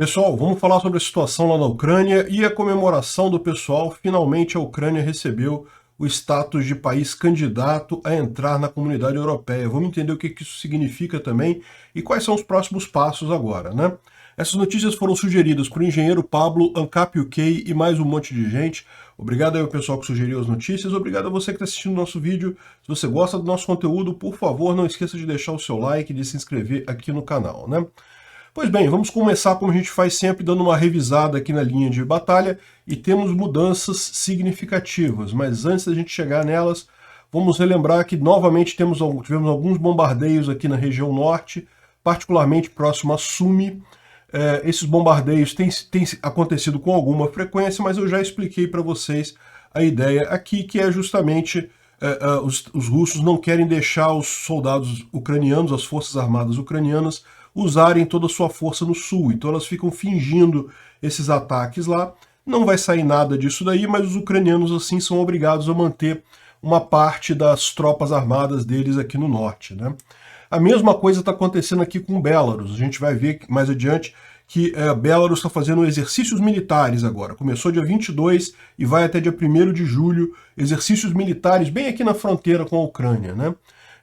Pessoal, vamos falar sobre a situação lá na Ucrânia e a comemoração do pessoal. Finalmente a Ucrânia recebeu o status de país candidato a entrar na comunidade europeia. Vamos entender o que isso significa também e quais são os próximos passos agora, né? Essas notícias foram sugeridas por engenheiro Pablo, ANCAP UK e mais um monte de gente. Obrigado aí ao pessoal que sugeriu as notícias, obrigado a você que está assistindo o nosso vídeo. Se você gosta do nosso conteúdo, por favor, não esqueça de deixar o seu like e de se inscrever aqui no canal, né? Pois bem, vamos começar como a gente faz sempre, dando uma revisada aqui na linha de batalha, e temos mudanças significativas, mas antes da gente chegar nelas, vamos relembrar que novamente tivemos alguns bombardeios aqui na região norte, particularmente próximo a Sumi. Esses bombardeios têm acontecido com alguma frequência, mas eu já expliquei para vocês a ideia aqui, que é justamente os russos não querem deixar os soldados ucranianos, as forças armadas ucranianas, usarem toda a sua força no sul. Então elas ficam fingindo esses ataques lá. Não vai sair nada disso daí, mas os ucranianos assim são obrigados a manter uma parte das tropas armadas deles aqui no norte, né? A mesma coisa está acontecendo aqui com Belarus. A gente vai ver mais adiante que Belarus está fazendo exercícios militares agora. Começou dia 22 e vai até dia 1º de julho, exercícios militares bem aqui na fronteira com a Ucrânia, né?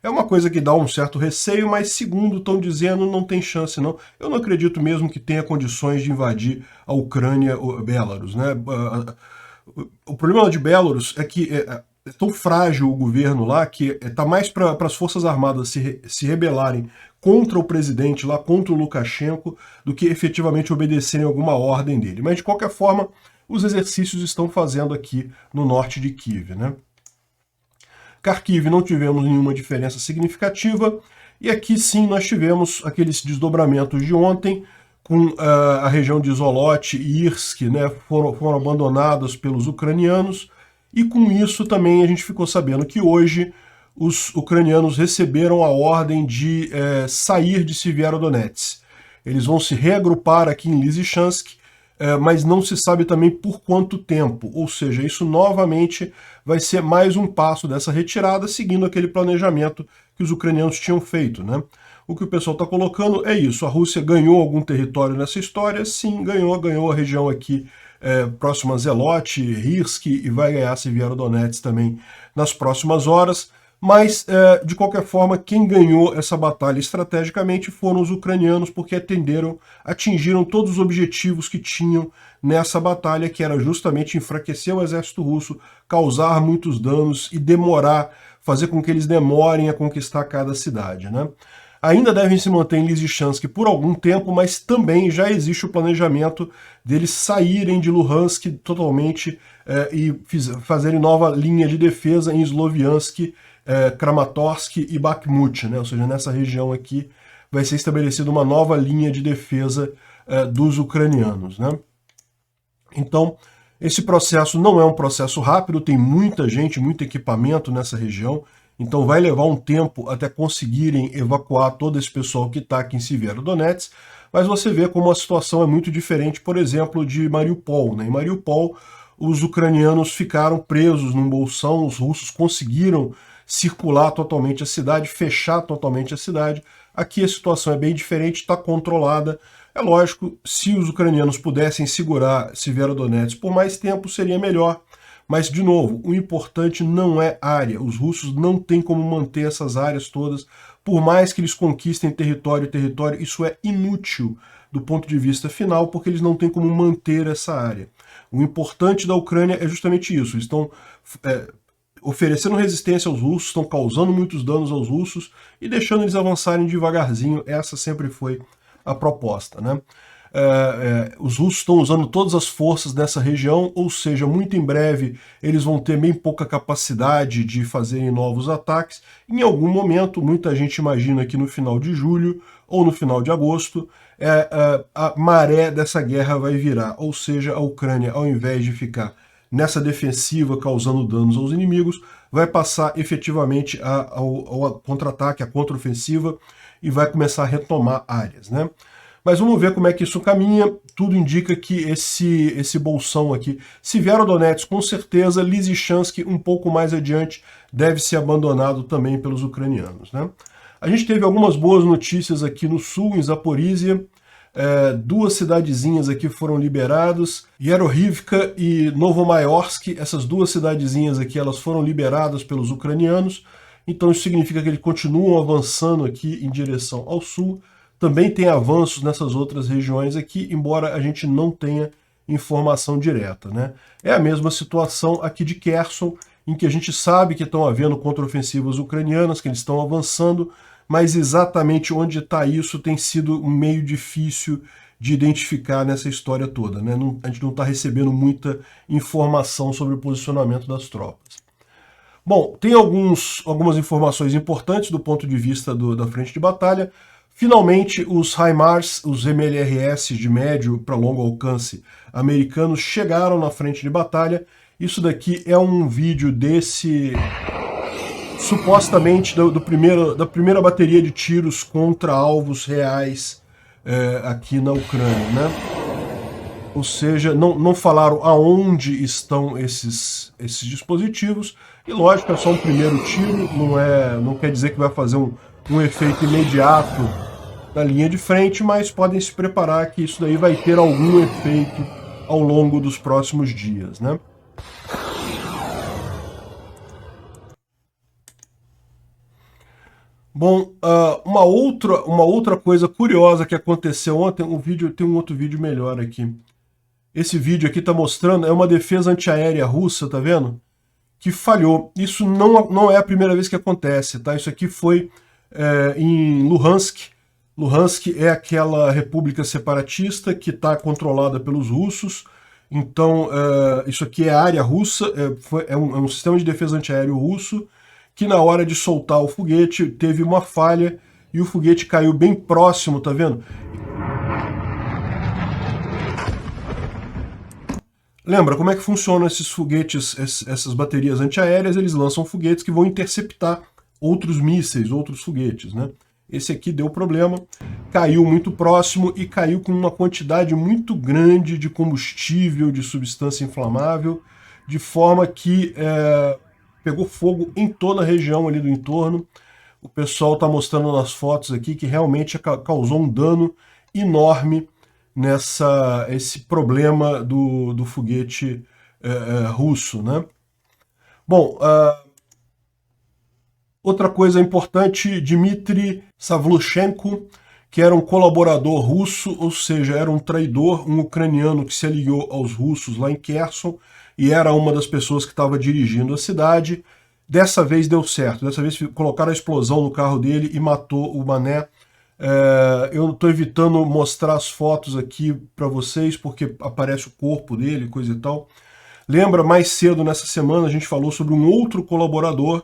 É uma coisa que dá um certo receio, mas segundo estão dizendo, não tem chance não. Eu não acredito mesmo que tenha condições de invadir a Ucrânia ou Belarus, né? O problema de Belarus é que é tão frágil o governo lá que está mais para as forças armadas se rebelarem contra o presidente lá, contra o Lukashenko, do que efetivamente obedecerem alguma ordem dele. Mas de qualquer forma, os exercícios estão fazendo aqui no norte de Kiev, né? Kharkiv não tivemos nenhuma diferença significativa, e aqui sim nós tivemos aqueles desdobramentos de ontem, com a região de Zolot e Irsk, né, foram abandonadas pelos ucranianos, e com isso também a gente ficou sabendo que hoje os ucranianos receberam a ordem de sair de Severodonetsk. Eles vão se reagrupar aqui em Lysychansk, mas não se sabe também por quanto tempo, ou seja, isso novamente vai ser mais um passo dessa retirada, seguindo aquele planejamento que os ucranianos tinham feito, né? O que o pessoal está colocando é isso: a Rússia ganhou algum território nessa história? Sim, ganhou a região aqui próxima a Zelot, Irsk, e vai ganhar Severodonetsk também nas próximas horas. Mas, de qualquer forma, quem ganhou essa batalha estrategicamente foram os ucranianos, porque atingiram todos os objetivos que tinham nessa batalha, que era justamente enfraquecer o exército russo, causar muitos danos e fazer com que eles demorem a conquistar cada cidade, né? Ainda devem se manter em Lysychansk por algum tempo, mas também já existe o planejamento deles saírem de Luhansk totalmente e fazerem nova linha de defesa em Sloviansk, Kramatorsk e Bakhmut, né? Ou seja, nessa região aqui vai ser estabelecida uma nova linha de defesa dos ucranianos, né? Então, esse processo não é um processo rápido, tem muita gente, muito equipamento nessa região, então vai levar um tempo até conseguirem evacuar todo esse pessoal que está aqui em Severodonetsk, mas você vê como a situação é muito diferente, por exemplo, de Mariupol, né? Em Mariupol, os ucranianos ficaram presos num bolsão, os russos conseguiram circular totalmente a cidade, fechar totalmente a cidade. Aqui a situação é bem diferente, está controlada. É lógico, se os ucranianos pudessem segurar Severodonetsk por mais tempo, seria melhor. Mas, de novo, o importante não é área. Os russos não têm como manter essas áreas todas. Por mais que eles conquistem território, isso é inútil do ponto de vista final, porque eles não têm como manter essa área. O importante da Ucrânia é justamente isso. Eles estão oferecendo resistência aos russos, estão causando muitos danos aos russos e deixando eles avançarem devagarzinho. Essa sempre foi a proposta, né? Os russos estão usando todas as forças nessa região, ou seja, muito em breve eles vão ter bem pouca capacidade de fazerem novos ataques. Em algum momento, muita gente imagina que no final de julho ou no final de agosto, a maré dessa guerra vai virar, ou seja, a Ucrânia, ao invés de ficar nessa defensiva causando danos aos inimigos, vai passar efetivamente ao contra-ataque, à contra-ofensiva, e vai começar a retomar áreas, né? Mas vamos ver como é que isso caminha. Tudo indica que esse bolsão aqui, Severodonetsk com certeza, Lysychansk um pouco mais adiante, deve ser abandonado também pelos ucranianos, né? A gente teve algumas boas notícias aqui no sul, em Zaporizhia. duas cidadezinhas aqui foram liberadas, Yerohivka e Novomayorsk, essas duas cidadezinhas aqui, elas foram liberadas pelos ucranianos, então isso significa que eles continuam avançando aqui em direção ao sul. Também tem avanços nessas outras regiões aqui, embora a gente não tenha informação direta, né? É a mesma situação aqui de Kherson, em que a gente sabe que estão havendo contraofensivas ucranianas, que eles estão avançando, mas exatamente onde está isso tem sido meio difícil de identificar nessa história toda, né? A gente não está recebendo muita informação sobre o posicionamento das tropas. Bom, tem algumas informações importantes do ponto de vista da frente de batalha. Finalmente, os HIMARS, os MLRS de médio para longo alcance americanos chegaram na frente de batalha. Isso daqui é um vídeo desse, supostamente, da primeira bateria de tiros contra alvos reais aqui na Ucrânia, né? Ou seja, não falaram aonde estão esses dispositivos, e lógico, é só um primeiro tiro, não quer dizer que vai fazer um efeito imediato na linha de frente, mas podem se preparar que isso daí vai ter algum efeito ao longo dos próximos dias, né? Bom, uma outra coisa curiosa que aconteceu ontem, tem um outro vídeo melhor aqui. Esse vídeo aqui está mostrando, é uma defesa antiaérea russa, tá vendo? Que falhou. Isso não é a primeira vez que acontece, tá? Isso aqui foi em Luhansk. Luhansk é aquela república separatista que está controlada pelos russos. Então, isso aqui é a área russa, é um sistema de defesa antiaéreo russo, que na hora de soltar o foguete teve uma falha e o foguete caiu bem próximo, tá vendo? Lembra como é que funcionam esses foguetes, essas baterias antiaéreas? Eles lançam foguetes que vão interceptar outros mísseis, outros foguetes, né? Esse aqui deu problema, caiu muito próximo e caiu com uma quantidade muito grande de combustível, de substância inflamável, de forma que pegou fogo em toda a região ali do entorno. O pessoal está mostrando nas fotos aqui que realmente causou um dano enorme esse problema do foguete russo, né? Bom, outra coisa importante, Dmitry Savlushenko, que era um colaborador russo, ou seja, era um traidor, um ucraniano que se aliou aos russos lá em Kherson, e era uma das pessoas que estava dirigindo a cidade. Dessa vez deu certo, dessa vez colocaram a explosão no carro dele e matou o mané. Eu estou evitando mostrar as fotos aqui para vocês, porque aparece o corpo dele, coisa e tal. Lembra, mais cedo nessa semana a gente falou sobre um outro colaborador,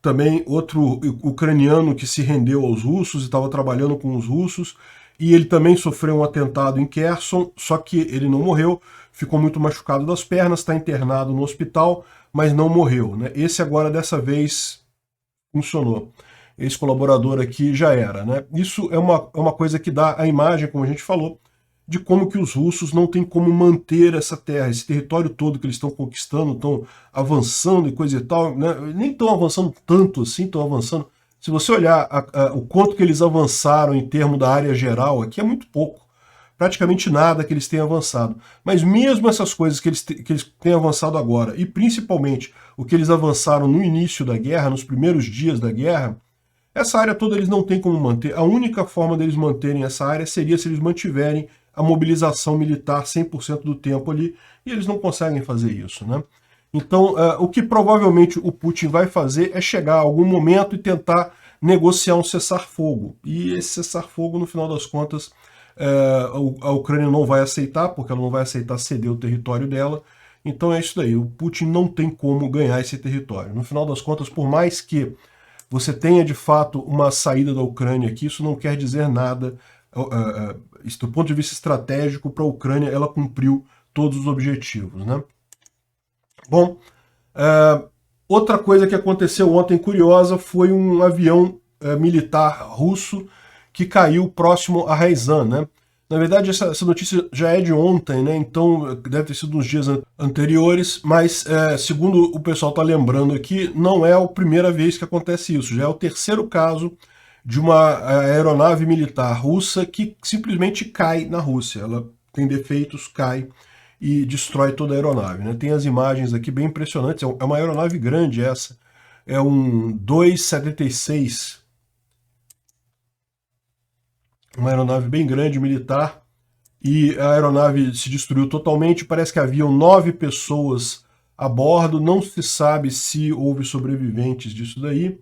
também outro ucraniano que se rendeu aos russos e estava trabalhando com os russos, e ele também sofreu um atentado em Kherson, só que ele não morreu, ficou muito machucado das pernas, está internado no hospital, mas não morreu, né? Esse agora, dessa vez, funcionou. Esse colaborador aqui já era, né? Isso é uma coisa que dá a imagem, como a gente falou, de como que os russos não têm como manter essa terra, esse território todo que eles estão conquistando, estão avançando e coisa e tal, né? Nem estão avançando tanto assim, estão avançando. Se você olhar o quanto que eles avançaram em termos da área geral, aqui é muito pouco. Praticamente nada que eles têm avançado. Mas mesmo essas coisas que eles têm avançado agora, e principalmente o que eles avançaram no início da guerra, nos primeiros dias da guerra, essa área toda eles não têm como manter. A única forma deles manterem essa área seria se eles mantiverem a mobilização militar 100% do tempo ali, e eles não conseguem fazer isso, né? Então, o que provavelmente o Putin vai fazer é chegar a algum momento e tentar negociar um cessar-fogo. E esse cessar-fogo, no final das contas, a Ucrânia não vai aceitar, porque ela não vai aceitar ceder o território dela. Então é isso daí, o Putin não tem como ganhar esse território. No final das contas, por mais que você tenha de fato uma saída da Ucrânia aqui, isso não quer dizer nada. Do ponto de vista estratégico, para a Ucrânia, ela cumpriu todos os objetivos, né? Bom, outra coisa que aconteceu ontem curiosa foi um avião militar russo que caiu próximo a Ryazan, né? Na verdade, essa notícia já é de ontem, né? Então deve ter sido nos dias anteriores, mas segundo o pessoal está lembrando aqui, não é a primeira vez que acontece isso, já é o terceiro caso de uma aeronave militar russa que simplesmente cai na Rússia. Ela tem defeitos, cai e destrói toda a aeronave, né? Tem as imagens aqui bem impressionantes. É uma aeronave grande essa. É um 276, uma aeronave bem grande, militar, e a aeronave se destruiu totalmente. Parece que haviam 9 pessoas a bordo, não se sabe se houve sobreviventes disso daí.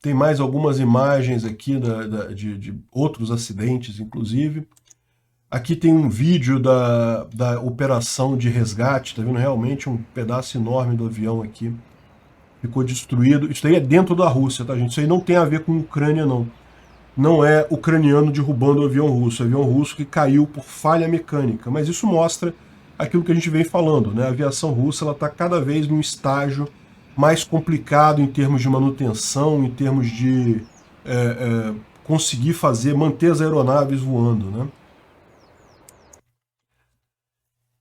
Tem mais algumas imagens aqui de outros acidentes, inclusive. Aqui tem um vídeo da operação de resgate, tá vendo? Realmente um pedaço enorme do avião aqui ficou destruído. Isso aí é dentro da Rússia, tá, gente? Isso aí não tem a ver com a Ucrânia, não. Não é ucraniano derrubando o avião russo que caiu por falha mecânica. Mas isso mostra aquilo que a gente vem falando, né? A aviação russa está cada vez num estágio mais complicado em termos de manutenção, em termos de conseguir manter as aeronaves voando, né?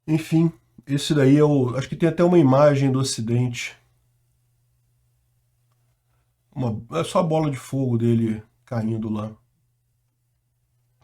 Enfim, esse daí acho que tem até uma imagem do acidente. É só a bola de fogo dele caindo lá.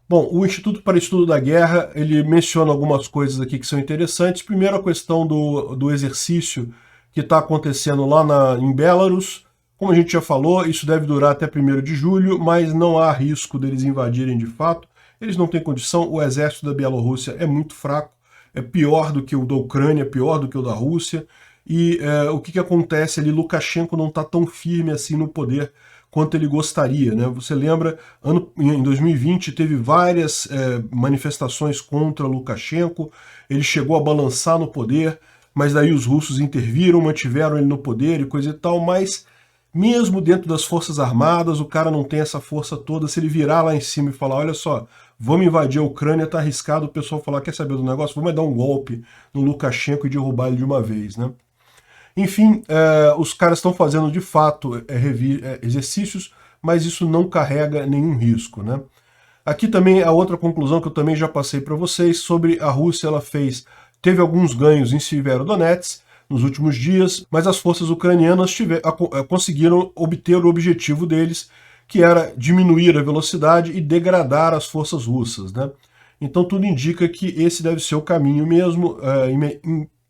Bom, o Instituto para Estudo da Guerra, ele menciona algumas coisas aqui que são interessantes. Primeiro, a questão do exercício que está acontecendo lá em Belarus. Como a gente já falou, isso deve durar até 1º de julho, mas não há risco deles invadirem de fato. Eles não têm condição, o exército da Bielorrússia é muito fraco, é pior do que o da Ucrânia, pior do que o da Rússia. E o que acontece ali? Lukashenko não está tão firme assim no poder quanto ele gostaria, né? Você lembra, em 2020 teve várias manifestações contra Lukashenko, ele chegou a balançar no poder, mas daí os russos interviram, mantiveram ele no poder e coisa e tal, mas mesmo dentro das forças armadas, o cara não tem essa força toda. Se ele virar lá em cima e falar, olha só, vamos invadir a Ucrânia, tá arriscado o pessoal falar, quer saber do negócio? Vamos dar um golpe no Lukashenko e derrubar ele de uma vez, né? Enfim, os caras estão fazendo de fato exercícios, mas isso não carrega nenhum risco, né? Aqui também a outra conclusão que eu também já passei para vocês sobre a Rússia, teve alguns ganhos em Severodonetsk nos últimos dias, mas as forças ucranianas conseguiram obter o objetivo deles, que era diminuir a velocidade e degradar as forças russas, né? Então tudo indica que esse deve ser o caminho mesmo.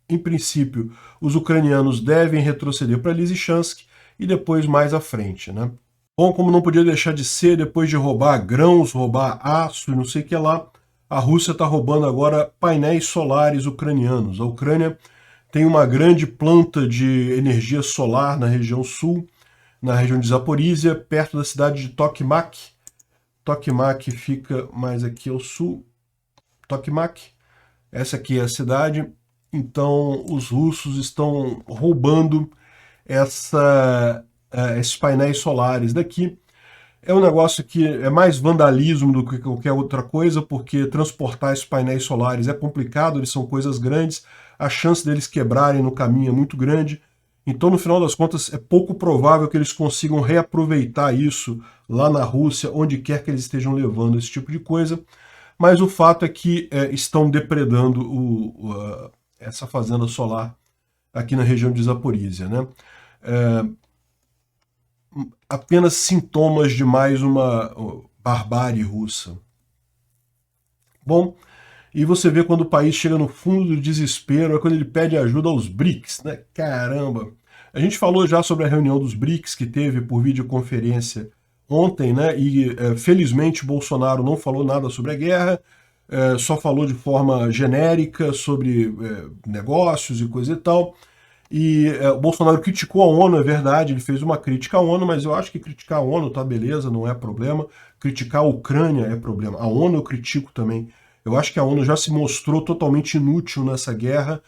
Em princípio, os ucranianos devem retroceder para Lysychansk e depois mais à frente, né? Bom, como não podia deixar de ser, depois de roubar grãos, roubar aço e não sei o que lá, a Rússia está roubando agora painéis solares ucranianos. A Ucrânia tem uma grande planta de energia solar na região sul, na região de Zaporizhia, perto da cidade de Tokmak. Tokmak fica mais aqui ao sul. Tokmak, essa aqui é a cidade. Então, os russos estão roubando esses painéis solares daqui. É um negócio que é mais vandalismo do que qualquer outra coisa, porque transportar esses painéis solares é complicado, eles são coisas grandes, a chance deles quebrarem no caminho é muito grande. Então, no final das contas, é pouco provável que eles consigam reaproveitar isso lá na Rússia, onde quer que eles estejam levando esse tipo de coisa. Mas o fato é que estão depredando essa fazenda solar aqui na região de Zaporizhia, né? Apenas sintomas de mais uma barbárie russa. Bom, e você vê quando o país chega no fundo do desespero, é quando ele pede ajuda aos BRICS, né? Caramba! A gente falou já sobre a reunião dos BRICS que teve por videoconferência ontem, né? E felizmente Bolsonaro não falou nada sobre a guerra, só falou de forma genérica sobre negócios e coisa e tal. E o Bolsonaro criticou a ONU, é verdade, ele fez uma crítica à ONU, mas eu acho que criticar a ONU tá beleza, não é problema. Criticar a Ucrânia é problema. A ONU eu critico também. Eu acho que a ONU já se mostrou totalmente inútil nessa guerra.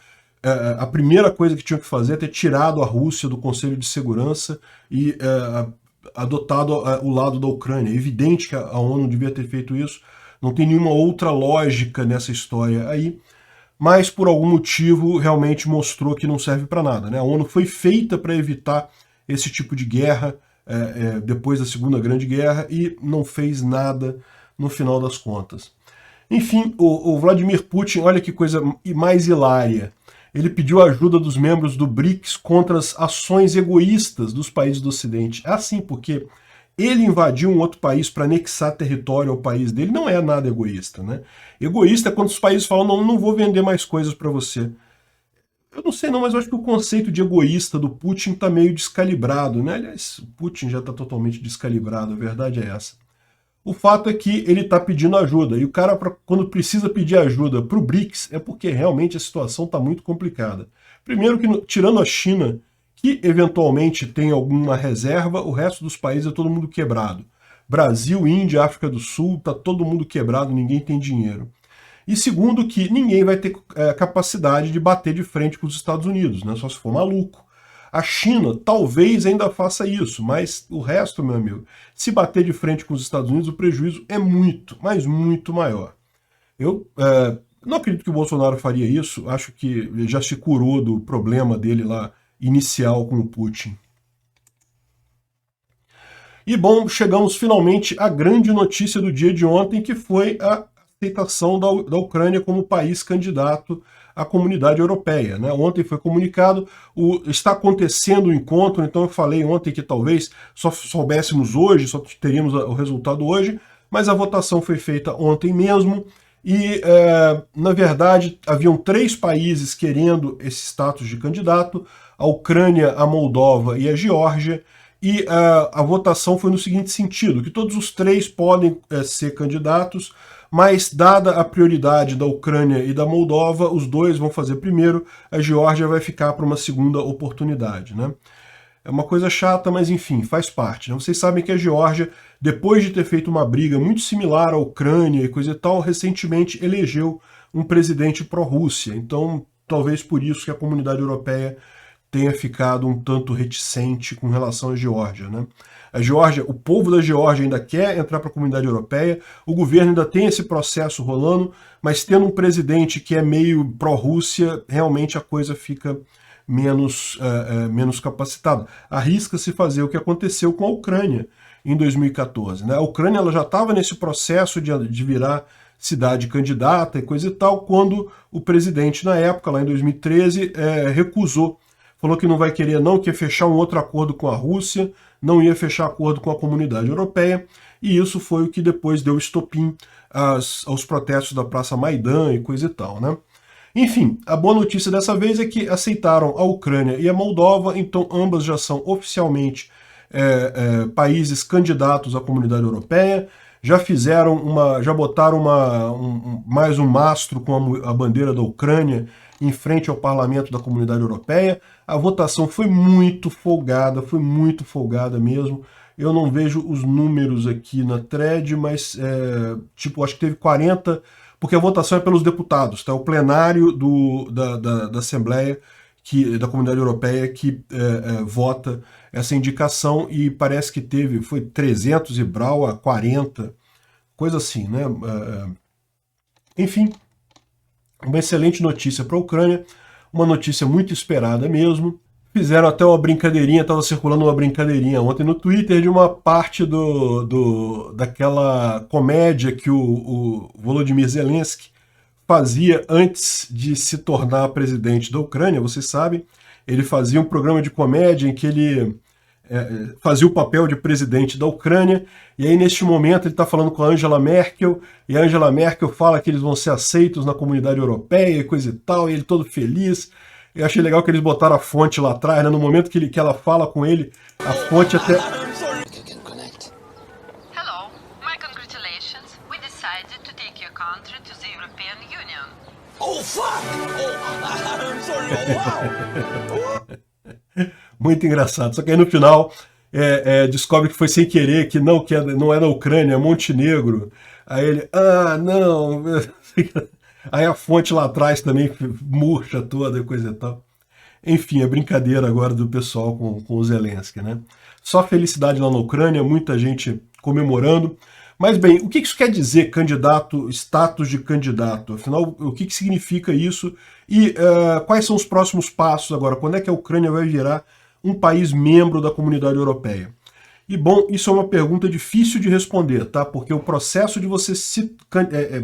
A primeira coisa que tinha que fazer é ter tirado a Rússia do Conselho de Segurança e adotado o lado da Ucrânia. É evidente que a ONU devia ter feito isso. Não tem nenhuma outra lógica nessa história aí. Mas por algum motivo realmente mostrou que não serve para nada, né? A ONU foi feita para evitar esse tipo de guerra depois da Segunda Grande Guerra e não fez nada no final das contas. Enfim, o Vladimir Putin, olha que coisa mais hilária. ele pediu a ajuda dos membros do BRICS contra as ações egoístas dos países do Ocidente. É assim, porque ele invadiu um outro país para anexar território ao país dele não é nada egoísta, né? Egoísta é quando os países falam, não, não vou vender mais coisas para você. Eu não sei não, mas eu acho que o conceito de egoísta do Putin está meio descalibrado, né? Aliás, o Putin já está totalmente descalibrado, a verdade é essa. O fato é que ele está pedindo ajuda, e o cara, quando precisa pedir ajuda para o BRICS, é porque realmente a situação está muito complicada. Primeiro que, tirando a China, que eventualmente tem alguma reserva, o resto dos países é todo mundo quebrado. Brasil, Índia, África do Sul, está todo mundo quebrado, ninguém tem dinheiro. E segundo que ninguém vai ter capacidade de bater de frente com os Estados Unidos, né? Só se for maluco. A China talvez ainda faça isso, mas o resto, meu amigo, se bater de frente com os Estados Unidos, o prejuízo é muito, mas muito maior. Eu não acredito que o Bolsonaro faria isso, acho que ele já se curou do problema dele lá inicial com o Putin. E bom, chegamos finalmente à grande notícia do dia de ontem, que foi a aceitação da Ucrânia como país candidato à comunidade europeia, né? Ontem foi comunicado, está acontecendo o encontro, então eu falei ontem que talvez só soubéssemos hoje, só teríamos o resultado hoje, mas a votação foi feita ontem mesmo, e na verdade haviam 3 países querendo esse status de candidato, a Ucrânia, a Moldova e a Geórgia, e a votação foi no seguinte sentido, que todos os 3 podem ser candidatos, mas dada a prioridade da Ucrânia e da Moldova, os 2 vão fazer primeiro, a Geórgia vai ficar para uma segunda oportunidade, né? É uma coisa chata, mas enfim, faz parte, né? Vocês sabem que a Geórgia, depois de ter feito uma briga muito similar à Ucrânia e coisa e tal, recentemente elegeu um presidente pró-Rússia, então talvez por isso que a comunidade europeia tenha ficado um tanto reticente com relação à Geórgia, né? A Geórgia, o povo da Geórgia ainda quer entrar para a comunidade europeia, o governo ainda tem esse processo rolando, mas tendo um presidente que é meio pró-Rússia, realmente a coisa fica menos capacitada. Arrisca-se fazer o que aconteceu com a Ucrânia em 2014, né? A Ucrânia ela já estava nesse processo de virar cidade candidata e coisa e tal, quando o presidente na época, lá em 2013, recusou. Falou que não vai querer não, que ia fechar um outro acordo com a Rússia, não ia fechar acordo com a comunidade europeia, e isso foi o que depois deu estopim aos protestos da Praça Maidan e coisa e tal, né? Enfim, a boa notícia dessa vez é que aceitaram a Ucrânia e a Moldova, então ambas já são oficialmente países candidatos à comunidade europeia, já botaram mais um mastro com a bandeira da Ucrânia em frente ao parlamento da comunidade europeia. A votação foi muito folgada mesmo. Eu não vejo os números aqui na thread, mas acho que teve 40, porque a votação é pelos deputados, tá? O plenário da Assembleia, da Comunidade Europeia, que vota essa indicação, e parece que foi 300 e brau a 40, coisa assim, né? Enfim, uma excelente notícia para a Ucrânia, uma notícia muito esperada mesmo. Fizeram até uma brincadeirinha, estava circulando uma brincadeirinha ontem no Twitter de uma parte daquela comédia que o Volodymyr Zelensky fazia antes de se tornar presidente da Ucrânia. Vocês sabem, ele fazia um programa de comédia em que ele fazia o papel de presidente da Ucrânia, e aí neste momento ele está falando com a Angela Merkel, e a Angela Merkel fala que eles vão ser aceitos na comunidade europeia e coisa e tal, e ele todo feliz. Eu achei legal que eles botaram a fonte lá atrás, né? No momento que ela fala com ele, a fonte até... Hello, my congratulations. We decided to take your country to the European Union. Oh, fuck! Oh, I'm sorry. Oh, wow! Muito engraçado. Só que aí no final descobre que foi sem querer, que não é na Ucrânia, é Montenegro. Aí ele, não... Aí a fonte lá atrás também murcha toda e coisa e tal. Enfim, é brincadeira agora do pessoal com o Zelensky, né? Só felicidade lá na Ucrânia, muita gente comemorando. Mas bem, o que isso quer dizer, candidato, status de candidato? Afinal, o que significa isso? E quais são os próximos passos agora? Quando é que a Ucrânia vai virar um país membro da comunidade europeia? E bom, isso é uma pergunta difícil de responder, tá? Porque o processo de você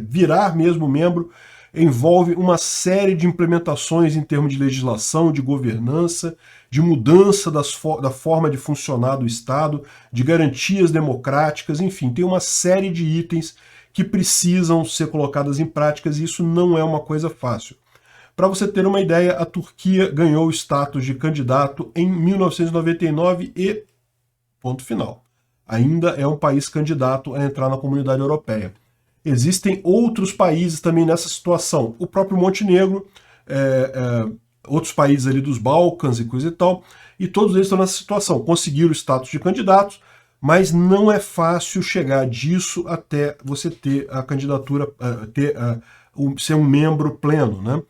virar mesmo membro envolve uma série de implementações em termos de legislação, de governança, de mudança da forma de funcionar do Estado, de garantias democráticas, enfim, tem uma série de itens que precisam ser colocadas em práticas e isso não é uma coisa fácil. Para você ter uma ideia, a Turquia ganhou o status de candidato em 1999 e ponto final. Ainda é um país candidato a entrar na Comunidade Europeia. Existem outros países também nessa situação. O próprio Montenegro, outros países ali dos Balcãs e coisa e tal, e todos eles estão nessa situação. Conseguiram o status de candidatos, mas não é fácil chegar disso até você ter a candidatura, ser um membro pleno, né?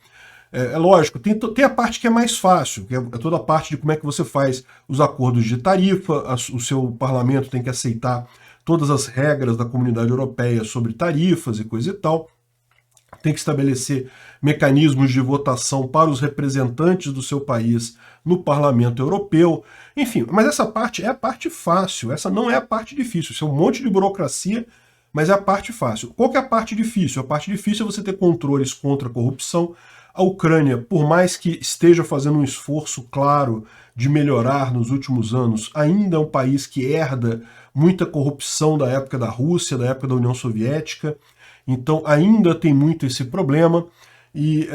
É lógico, tem a parte que é mais fácil, que é toda a parte de como é que você faz os acordos de tarifa, o seu parlamento tem que aceitar todas as regras da Comunidade Europeia sobre tarifas e coisa e tal, tem que estabelecer mecanismos de votação para os representantes do seu país no Parlamento Europeu, enfim, mas essa parte é a parte fácil, essa não é a parte difícil, isso é um monte de burocracia, mas é a parte fácil. Qual que é a parte difícil? A parte difícil é você ter controles contra a corrupção. A Ucrânia, por mais que esteja fazendo um esforço claro de melhorar nos últimos anos, ainda é um país que herda muita corrupção da época da Rússia, da época da União Soviética, então ainda tem muito esse problema, e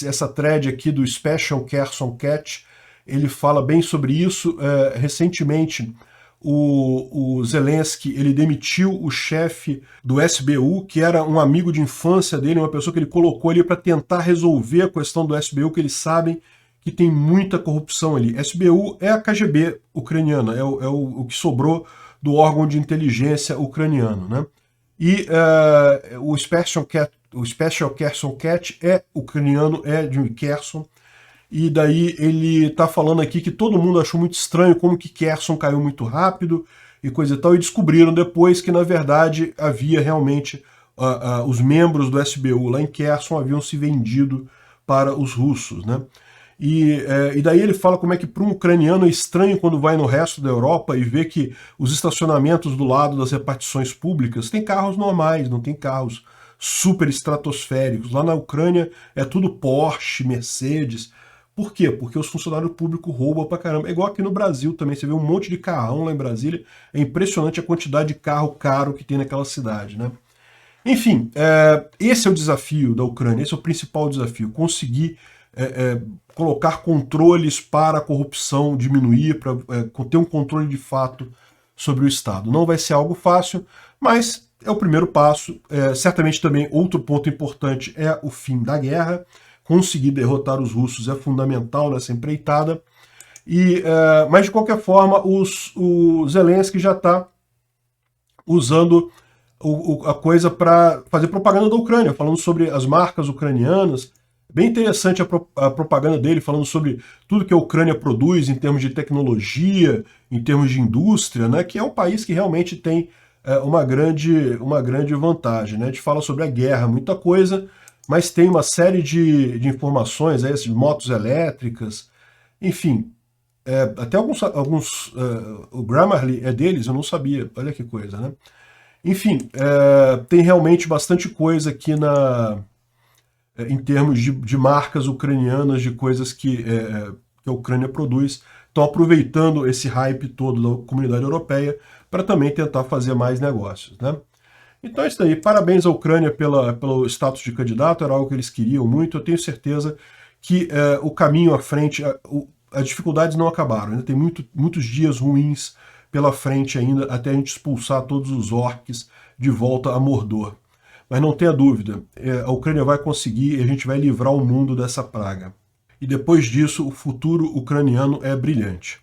essa thread aqui do Special Kherson Cat, ele fala bem sobre isso. Recentemente, o Zelensky, ele demitiu o chefe do SBU, que era um amigo de infância dele, uma pessoa que ele colocou ali para tentar resolver a questão do SBU, que eles sabem que tem muita corrupção ali. SBU é a KGB ucraniana, é o que sobrou do órgão de inteligência ucraniano, né? E o Special Kherson Cat é ucraniano, é de Kherson, e daí ele está falando aqui que todo mundo achou muito estranho como que Kherson caiu muito rápido e coisa e tal, e descobriram depois que, na verdade, havia realmente os membros do SBU lá em Kherson haviam se vendido para os russos, né? E daí ele fala como é que para um ucraniano é estranho quando vai no resto da Europa e vê que os estacionamentos do lado das repartições públicas tem carros normais, não tem carros super estratosféricos. Lá na Ucrânia é tudo Porsche, Mercedes. Por quê? Porque os funcionários públicos roubam pra caramba. É igual aqui no Brasil também, você vê um monte de carrão lá em Brasília. É impressionante a quantidade de carro caro que tem naquela cidade, né? Enfim, esse é o desafio da Ucrânia, esse é o principal desafio, conseguir colocar controles para a corrupção diminuir, para ter um controle de fato sobre o Estado. Não vai ser algo fácil, mas é o primeiro passo. Certamente também outro ponto importante é o fim da guerra. Conseguir derrotar os russos é fundamental nessa empreitada. Mas de qualquer forma, o Zelensky já está usando a coisa para fazer propaganda da Ucrânia, falando sobre as marcas ucranianas. Bem interessante a propaganda dele, falando sobre tudo que a Ucrânia produz em termos de tecnologia, em termos de indústria, né, que é um país que realmente tem uma grande vantagem, né? A gente fala sobre a guerra, muita coisa, mas tem uma série de informações, essas motos elétricas, enfim, até alguns o Grammarly é deles, eu não sabia, olha que coisa, né? Enfim, tem realmente bastante coisa aqui em termos de marcas ucranianas, de coisas que a Ucrânia produz, estão aproveitando esse hype todo da comunidade europeia para também tentar fazer mais negócios, né? Então é isso aí, parabéns à Ucrânia pelo status de candidato, era algo que eles queriam muito. Eu tenho certeza que o caminho à frente, as dificuldades não acabaram, ainda tem muitos dias ruins pela frente ainda, até a gente expulsar todos os orcs de volta a Mordor. Mas não tenha dúvida, a Ucrânia vai conseguir e a gente vai livrar o mundo dessa praga. E depois disso, o futuro ucraniano é brilhante.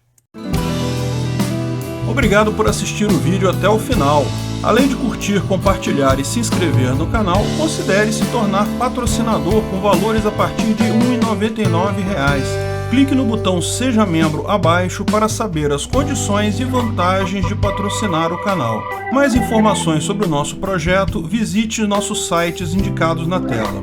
Obrigado por assistir o vídeo até o final. Além de curtir, compartilhar e se inscrever no canal, considere se tornar patrocinador com valores a partir de R$ 1,99. Clique no botão Seja Membro abaixo para saber as condições e vantagens de patrocinar o canal. Mais informações sobre o nosso projeto, visite nossos sites indicados na tela.